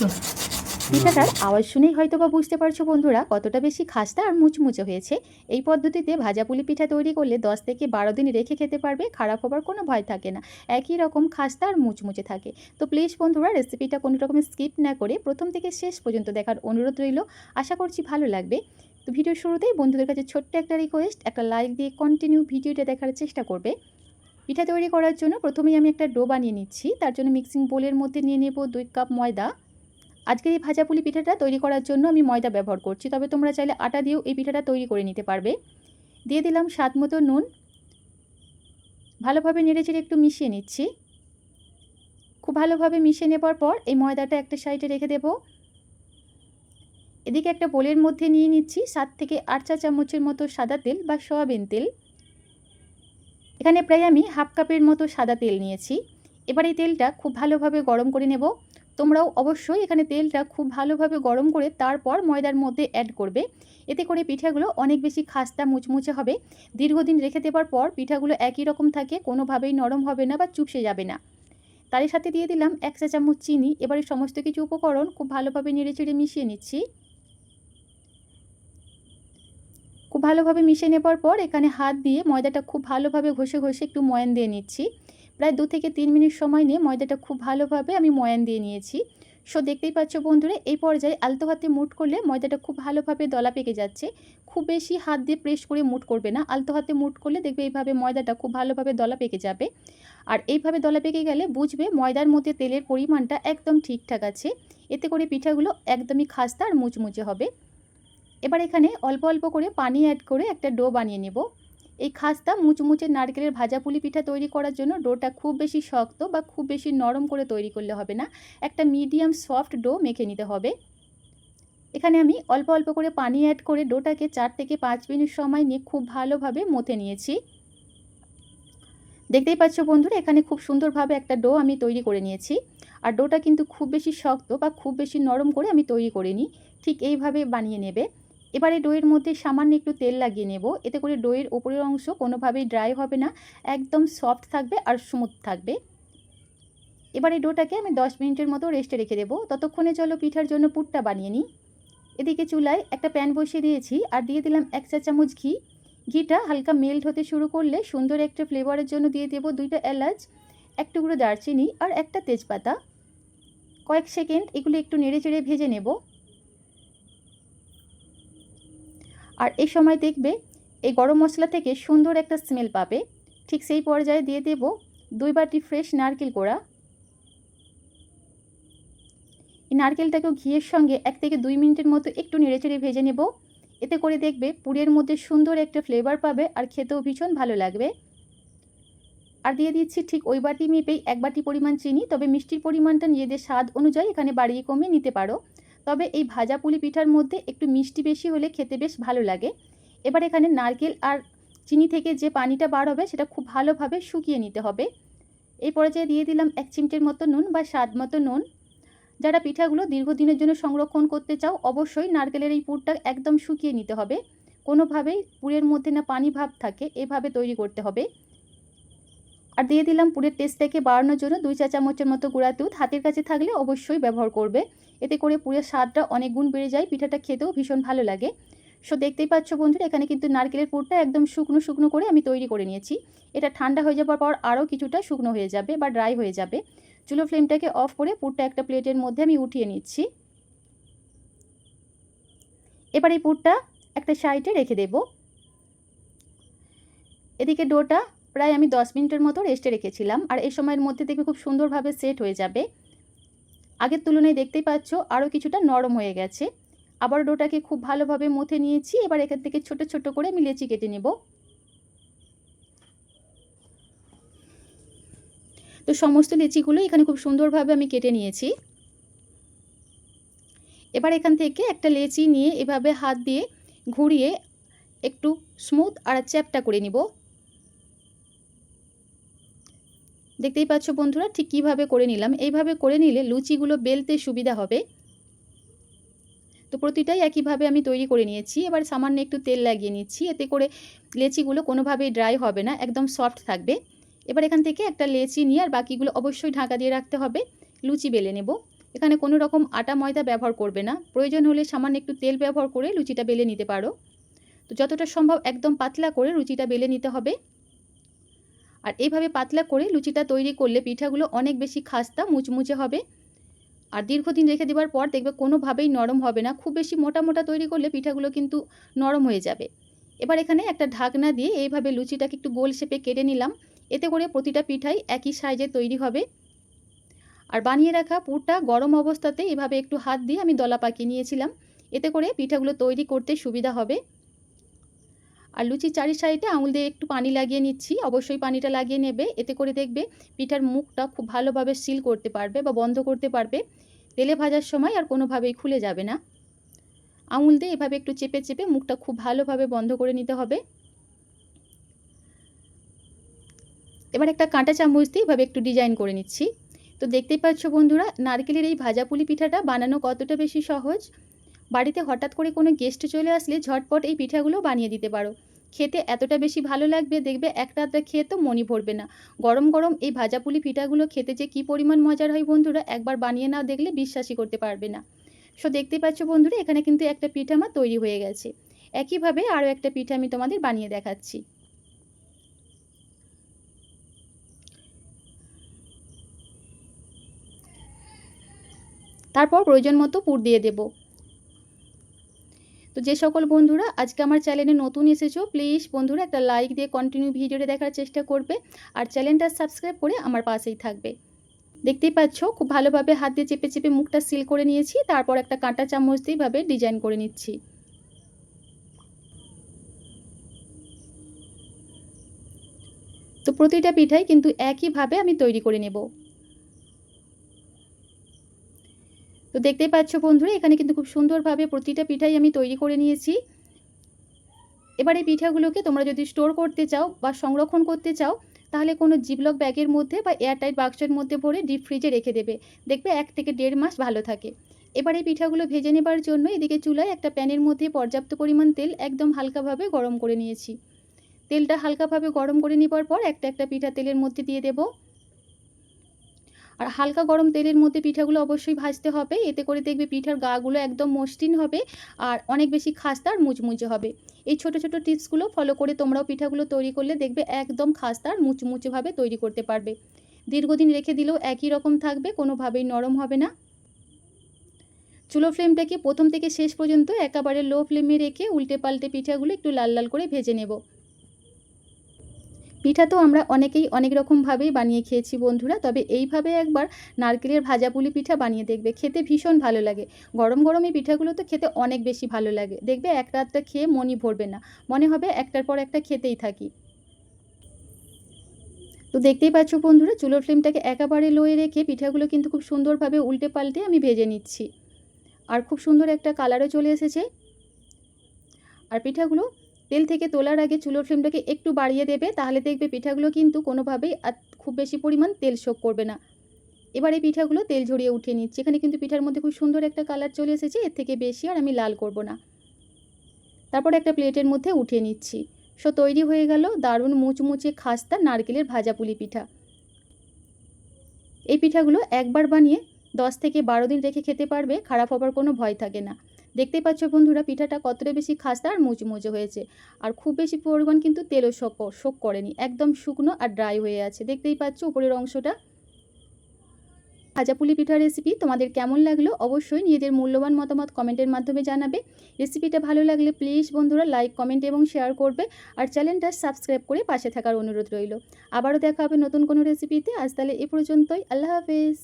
পিঠাটার আওয়াজ শুনেই হয়তো বা বুঝতে পারছো বন্ধুরা কতটা বেশি খাস্তা আর মুচমুচে হয়েছে। এই পদ্ধতিতে ভাজা পুলি পিঠা তৈরি করলে 10 থেকে 12 দিন রেখে খেতে পারবে, খারাপ হবার কোনো ভয় থাকে না। একই রকম খাস্তা আর মুচমুচে থাকে। তো প্লিজ বন্ধুরা রেসিপিটা কোনো রকমের স্কিপ না করে প্রথম থেকে শেষ পর্যন্ত দেখার অনুরোধ রইল। আশা করছি ভালো লাগবে। তো ভিডিওর শুরুতেই বন্ধুদের কাছে ছোট্ট একটা রিকোয়েস্ট, একটা লাইক দিয়ে কন্টিনিউ ভিডিওটা দেখার চেষ্টা করবে। পিঠা তৈরি করার জন্য প্রথমেই আমি একটা ডো বানিয়ে নিচ্ছি। তার জন্য মিক্সিং বোলের মধ্যে নিয়ে নেব 2 কাপ ময়দা। আজকের এই ভাজা পুলি পিঠাটা তৈরি করার জন্য আমি ময়দা ব্যবহার করছি, তবে তোমরা চাইলে আটা দিয়েও এই পিঠাটা তৈরি করে নিতে পারবে। দিয়ে দিলাম স্বাদ মতো নুন। ভালোভাবে নেড়েচেড়ে একটু মিশিয়ে নিচ্ছি। খুব ভালোভাবে মিশিয়ে নেবার পর এই ময়দাটা একটা সাইডে রেখে দেব। এদিকে একটা বোলের মধ্যে নিয়ে নিচ্ছি 7 থেকে 8 চা চামচের মতো সাদা তেল বা সয়াবিন তেল। এখানে প্রায় আমি হাফ কাপের মতো সাদা তেল নিয়েছি। এবার এই তেলটা খুব ভালোভাবে গরম করে নেব। তোমরাও অবশ্যই এখানে তেলটা খুব ভালোভাবে গরম করে তারপর ময়দার মধ্যে অ্যাড করবে। এতে করে পিঠাগুলো অনেক বেশি খাস্তা মুচমুচে হবে। দীর্ঘদিন রেখে দেওয়ার পর পিঠাগুলো একই রকম থাকে, কোনোভাবেই নরম হবে না বা চুপসে যাবে না। তারই সাথে দিয়ে দিলাম 1 চা চামচ চিনি। এবারে সমস্ত কিছু উপকরণ খুব ভালোভাবে নেড়েচেড়ে মিশিয়ে নিচ্ছি। খুব ভালোভাবে মিশিয়ে নেবার পর এখানে হাত দিয়ে ময়দাটা খুব ভালোভাবে ঘষে ঘষে একটু ময়ান দিয়ে নিচ্ছি। প্রায় 2 থেকে 3 মিনিট সময় নিয়ে ময়দাটা খুব ভালোভাবে আমি ময়ান দিয়ে নিয়েছি। সো দেখতেই পাচ্ছ বন্ধুরা, এই পর্যায়ে আলতো হাতে মুঠ করলে ময়দাটা খুব ভালোভাবে দলা পেকে যাচ্ছে। খুব বেশি হাত দিয়ে প্রেস করে মুঠ করবে না, আলতো হাতে মুঠ করলে দেখবে এইভাবে ময়দাটা খুব ভালোভাবে দলা পেকে যাবে। আর এইভাবে দলা পেকে গেলে বুঝবে ময়দার মধ্যে তেলের পরিমাণটা একদম ঠিকঠাক আছে। এতে করে পিঠাগুলো একদমই খাস্তা আর মুচমুচে হবে। এবার এখানে অল্প অল্প করে পানি অ্যাড করে একটা ডো বানিয়ে নেব। এই খাস্তা মুচমুচে নারকেলের ভাজা পুলি পিঠা তৈরি করার জন্য ডোটা খুব বেশি শক্ত বা খুব বেশি নরম করে তৈরি করলে হবে না, একটা মিডিয়াম সফট ডো মেখে নিতে হবে। এখানে আমি অল্প অল্প করে পানি অ্যাড করে ডোটাকে 4 থেকে 5 মিনিট সময় নিয়ে খুব ভালোভাবে মথে নিয়েছি। দেখতেই পাচ্ছ বন্ধুরা, এখানে খুব সুন্দরভাবে একটা ডো আমি তৈরি করে নিয়েছি। আর ডোটা কিন্তু খুব বেশি শক্ত বা খুব বেশি নরম করে আমি তৈরি করিনি, ঠিক এইভাবে বানিয়ে নেবে। এবারে ডোয়ের মধ্যে সামান্য একটু তেল লাগিয়ে নেব। এতে করে ডোয়ের উপরের অংশ কোনোভাবেই ড্রাই হবে না, একদম সফট থাকবে আর স্মুথ থাকবে। এবারে ডোটাকে আমি 10 মিনিটের মতো রেস্টে রেখে দেবো। ততক্ষণে চলো পিঠার জন্য পুরটা বানিয়ে নিই। এদিকে চুলায় একটা প্যান বসিয়ে দিয়েছি আর দিয়ে দিলাম 1 চা চামচ ঘি। ঘিটা হালকা মেল্ট হতে শুরু করলে সুন্দর একটা ফ্লেভারের জন্য দিয়ে দেবো 2টা এলাচ, 1 টুকরো দারচিনি আর একটা তেজপাতা। কয়েক সেকেন্ড এগুলো একটু নেড়েচেড়ে ভেজে নেব। আর এই সময় দেখবে এই গরম মশলা থেকে সুন্দর একটা স্মেল পাবে। ঠিক সেই পর্যায়ে দিয়ে দেব 2 বাটি ফ্রেশ নারকেল কোড়া। এই নারকেলটাকেও ঘিয়ের সঙ্গে 1 থেকে 2 মিনিটের মতো একটু নেড়েচেড়ে ভেজে নেব। এতে করে দেখবে পুরের মধ্যে সুন্দর একটা ফ্লেভার পাবে আর খেতেও ভীষণ ভালো লাগবে। আর দিয়ে দিচ্ছি ঠিক ওই বাটি মেপেই 1 বাটি পরিমাণ চিনি, তবে মিষ্টির পরিমাণটা নিজেদের স্বাদ অনুযায়ী এখানে বাড়িয়ে কমিয়ে নিতে পারো। তবে এই ভাজা পুলি পিঠার মধ্যে একটু মিষ্টি বেশি হলে খেতে বেশ ভালো লাগে। এবার এখানে নারকেল আর চিনি থেকে যে পানিটা বার হবে সেটা খুব ভালোভাবে শুকিয়ে নিতে হবে। এই পর্যায়ে দিয়ে দিলাম 1 চিমটের মতো নুন বা স্বাদ মতো নুন। যারা পিঠাগুলো দীর্ঘদিনের জন্য সংরক্ষণ করতে চাও অবশ্যই নারকেলের এই পুরটা একদম শুকিয়ে নিতে হবে। কোনোভাবেই পুরের মধ্যে না পানি ভাব থাকে, এভাবে তৈরি করতে হবে। আর দিয়ে দিলাম পুরের টেস্টটাকে বাড়ানোর জন্য 2 চা চামচের মতো গুঁড়া দুধ। হাতের কাছে থাকলে অবশ্যই ব্যবহার করবে। এতে করে পুরের স্বাদটা অনেক গুণ বেড়ে যায়, পিঠাটা খেতেও ভীষণ ভালো লাগে। সো দেখতেই পাচ্ছ বন্ধুরা, এখানে কিন্তু নারকেলের পুরটা একদম শুকনো শুকনো করে আমি তৈরি করে নিয়েছি। এটা ঠান্ডা হয়ে যাওয়ার পর আরও কিছুটা শুকনো হয়ে যাবে বা ড্রাই হয়ে যাবে। চুলো ফ্লেমটাকে অফ করে পুরটা একটা প্লেটের মধ্যে আমি উঠিয়ে নিচ্ছি। এবার এই পুরটা একটা সাইডে রেখে দেব। এদিকে ডোটা প্রায় আমি 10 মিনিটের মতো রেস্টে রেখেছিলাম আর এই সময়ের মধ্যে দেখবে খুব সুন্দরভাবে সেট হয়ে যাবে। আগের তুলনায় দেখতেই পাচ্ছ আরও কিছুটা নরম হয়ে গেছে। আবার ডোটাকে খুব ভালোভাবে মথে নিয়েছি। এবার এখান থেকে ছোট ছোট করে আমি লেচি কেটে নেব। তো সমস্ত লেচিগুলো এখানে খুব সুন্দরভাবে আমি কেটে নিয়েছি। এবার এখান থেকে একটা লেচি নিয়ে এভাবে হাত দিয়ে ঘুরিয়ে একটু স্মুথ আর চ্যাপ্টা করে নিব। দেখতেই পাচ্ছ বন্ধুরা ঠিক কীভাবে করে নিলাম। এইভাবে করে নিলে লুচিগুলো বেলতে সুবিধা হবে। তো প্রতিটাই একইভাবে আমি তৈরি করে নিয়েছি। এবার সামান্য একটু তেল লাগিয়ে নিচ্ছি, এতে করে লেচিগুলো কোনোভাবেই ড্রাই হবে না, একদম সফট থাকবে। এবার এখান থেকে একটা লেচি নিয়ে আর বাকিগুলো অবশ্যই ঢাকা দিয়ে রাখতে হবে, লুচি বেলে নেব। এখানে কোনো রকম আটা ময়দা ব্যবহার করবে না, প্রয়োজন হলে সামান্য একটু তেল ব্যবহার করে লুচিটা বেলে নিতে পারো। তো যতটা সম্ভব একদম পাতলা করে লুচিটা বেলে নিতে হবে। আর এইভাবে পাতলা করে লুচিটা তৈরি করলে পিঠাগুলো অনেক বেশি খাস্তা মুচমুচে হবে। আর দীর্ঘদিন রেখে দেওয়ার পর দেখবে কোনোভাবেই নরম হবে না। খুব বেশি মোটা মোটা তৈরি করলে পিঠাগুলো কিন্তু নরম হয়ে যাবে। এবার এখানে একটা ঢাকনা দিয়ে এইভাবে লুচিটাকে একটু গোল শেপে কেটে নিলাম। এতে করে প্রতিটা পিঠাই একই সাইজে তৈরি হবে। আর বানিয়ে রাখা পুরটা গরম অবস্থাতে এভাবে একটু হাত দিয়ে আমি দলা পাকিয়ে নিয়েছিলাম। এতে করে পিঠাগুলো তৈরি করতে সুবিধা হবে। আর লুচির চারি সাইডে আঙুল দিয়ে একটু পানি লাগিয়ে নিচ্ছি, অবশ্যই পানিটা লাগিয়ে নেবে। এতে করে দেখবে পিঠার মুখটা খুব ভালোভাবে সিল করতে পারবে বা বন্ধ করতে পারবে। তেলে ভাজার সময় আর কোনোভাবেই খুলে যাবে না। আঙুল দিয়ে এভাবে একটু চেপে চেপে মুখটা খুব ভালোভাবে বন্ধ করে নিতে হবে। এবার একটা কাঁটা চামচ দিয়ে এভাবে একটু ডিজাইন করে নিচ্ছি। তো দেখতেই পাচ্ছ বন্ধুরা, নারকেলের এই ভাজাপুলি পিঠাটা বানানো কতটা বেশি সহজ। বাড়িতে হঠাৎ করে কোনো গেস্ট চলে আসলে ঝটপট এই পিঠাগুলো বানিয়ে দিতে পারো। খেতে এতটা বেশি ভালো লাগবে, দেখবে একটা আধটা খেয়ে তো মনই ভরবে না। গরম গরম এই ভাজাপুলি পিঠাগুলো খেতে যে কী পরিমাণ মজার হয় বন্ধুরা, একবার বানিয়ে না দেখলে বিশ্বাসই করতে পারবে না। সো দেখতেই পাচ্ছ বন্ধুরা, এখানে কিন্তু একটা পিঠা আমার তৈরি হয়ে গেছে। একইভাবে আরও একটা পিঠা আমি তোমাদের বানিয়ে দেখাচ্ছি। তারপর প্রয়োজন মতো পুর দিয়ে দেব। তো যে সকল বন্ধুরা আজকে আমার চ্যানেলে নতুন এসেছো, প্লিজ বন্ধুরা একটা লাইক দিয়ে কন্টিনিউ ভিডিওটা দেখার চেষ্টা করবে। আর চ্যানেলটা সাবস্ক্রাইব করে আমার পাশেই থাকবে। দেখতেই পাচ্ছ খুব ভালোভাবে হাত দিয়ে চেপে চেপে মুখটা সিল করে নিয়েছি। তারপর একটা কাঁটা চামচ দিয়ে এভাবে ডিজাইন করে নিচ্ছি। তো প্রতিটা পিঠাই কিন্তু একইভাবে আমি তৈরি করে নেব। তো দেখতেই পাচ্ছ বন্ধুরা, এখানে কিন্তু খুব সুন্দরভাবে প্রতিটা পিঠাই আমি তৈরি করে নিয়েছি। এবার এই পিঠাগুলোকে তোমরা যদি স্টোর করতে চাও বা সংরক্ষণ করতে চাও, তাহলে কোনো জিপলক ব্যাগের মধ্যে বা এয়ারটাইট বাক্সের মধ্যে ভরে ডিপ ফ্রিজে রেখে দেবে। দেখবে 1 থেকে 1.5 মাস ভালো থাকে। এবার এই পিঠাগুলো ভেজে নেবার জন্য এদিকে চুলায় একটা প্যানের মধ্যে পর্যাপ্ত পরিমাণ তেল একদম হালকাভাবে গরম করে নিয়েছি। তেলটা হালকাভাবে গরম করে নেবার পর একটা একটা পিঠা তেলের মধ্যে দিয়ে দেব। আর হালকা গরম তেলের মধ্যে পিঠাগুলো অবশ্যই ভাজতে হবে। এতে করে দেখবে পিঠার গাগুলো একদম মসৃণ হবে আর অনেক বেশি খাস্তা আর মুচমুচে হবে। এই ছোট ছোট টিপসগুলো ফলো করে তোমরাও পিঠাগুলো তৈরি করলে দেখবে একদম খাস্তা আর মুচমুচেভাবে তৈরি করতে পারবে। দীর্ঘদিন রেখে দিলেও একই রকম থাকবে, কোনোভাবেই নরম হবে না। চুলো ফ্লেমটাকে প্রথম থেকে শেষ পর্যন্ত একেবারে লো ফ্লেমে রেখে উল্টে পাল্টে পিঠাগুলো একটু লাল লাল করে ভেজে নেব। পিঠা তো আমরা অনেকেই অনেক রকমভাবেই বানিয়ে খেয়েছি বন্ধুরা, তবে এইভাবে একবার নারকেলের ভাজাপুলি পিঠা বানিয়ে দেখবে, খেতে ভীষণ ভালো লাগে। গরম গরম এই পিঠাগুলো তো খেতে অনেক বেশি ভালো লাগে। দেখবে একটা আধটা খেয়ে মনই ভরবে না, মনে হবে একটার পর একটা খেতেই থাকি। তো দেখতেই পাচ্ছ বন্ধুরা, চুলোর ফ্লেমটাকে একেবারে লোয়ে রেখে পিঠাগুলো কিন্তু খুব সুন্দরভাবে উল্টে পাল্টে আমি ভেজে নিচ্ছি। আর খুব সুন্দর একটা কালারও চলে এসেছে। আর পিঠাগুলো তেল থেকে তোলার আগে চুলোর ফ্লেমটাকে একটু বাড়িয়ে দেবে, তাহলে দেখবে পিঠাগুলো কিন্তু কোনোভাবেই খুব বেশি পরিমাণ তেল শোক করবে না। এবার এই পিঠাগুলো তেল ঝরিয়ে উঠিয়ে নিচ্ছি। এখানে কিন্তু পিঠার মধ্যে খুব সুন্দর একটা কালার চলে এসেছে, এর থেকে বেশি আর আমি লাল করব না। তারপর একটা প্লেটের মধ্যে উঠিয়ে নিচ্ছি। সো তৈরি হয়ে গেল দারুণ মুচমুচে খাস্তা নারকেলের ভাজাপুলি পিঠা। এই পিঠাগুলো একবার বানিয়ে 10 থেকে 12 দিন রেখে খেতে পারবে, খারাপ হবার কোনো ভয় থাকে না। দেখতেই পাচ্ছ বন্ধুরা পিঠাটা কতটা বেশি খাস্তা আর মুচমুচে হয়েছে। আর খুব বেশি পরিমাণ কিন্তু তেলও শোক করেনি, একদম শুকনো আর ড্রাই হয়ে আছে। দেখতেই পাচ্ছ উপরের অংশটা। ভাজাপুলি পিঠার রেসিপি তোমাদের কেমন লাগলো অবশ্যই নিজেদের মূল্যবান মতামত কমেন্টের মাধ্যমে জানাবে। রেসিপিটা ভালো লাগলে প্লিজ বন্ধুরা লাইক কমেন্ট এবং শেয়ার করবে। আর চ্যানেলটা সাবস্ক্রাইব করে পাশে থাকার অনুরোধ রইল। আবারও দেখা হবে নতুন কোনো রেসিপিতে। আজ তাহলে এ পর্যন্তই। আল্লাহ হাফেজ।